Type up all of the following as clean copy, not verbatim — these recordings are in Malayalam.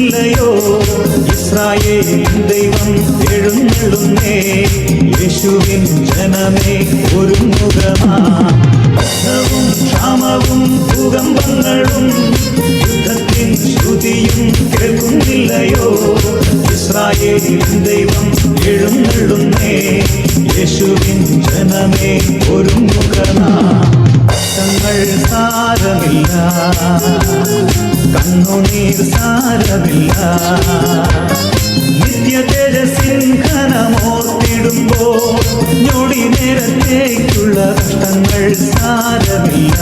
കേൾക്കുന്നില്ലയോ ഇസ്രായേലിൻ ദൈവം എഴുന്നള്ളുന്നേ യേശുവിൻ ജനമേ ഒരുങ്ങുകമാ യുദ്ധവും ക്ഷാമവും ഭൂകമ്പങ്ങളും യുദ്ധത്തിൻ ശ്രുതിയും കേൾക്കുന്നില്ലയോ ഇസ്രായേലിൻ ദൈവം എഴുന്നള്ളുന്നേ യേശുവിൻ ജനമേ ഒരുങ്ങുകമാ കഷ്ടങ്ങൾ സാരമില്ല കണ്ണുനീർ സാരമില്ല നിത്യ തേജസ്സിൻ ഘനമോർത്തിടുമ്പോ ഞൊടി നേരത്തേക്കുള്ള കഷ്ടങ്ങൾ സാരമില്ല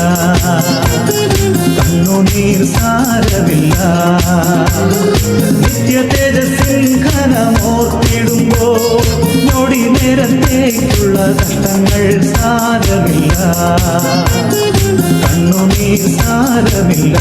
കണ്ണുനീർ സാരമില്ല നിത്യ തേജസ്സിൻ ഘനമോർത്തിടുമ്പോ ഞൊടി നേരത്തേക്കുള്ള കഷ്ടങ്ങൾ സാരമില്ല കണ്ണുനീർ സാരമില്ല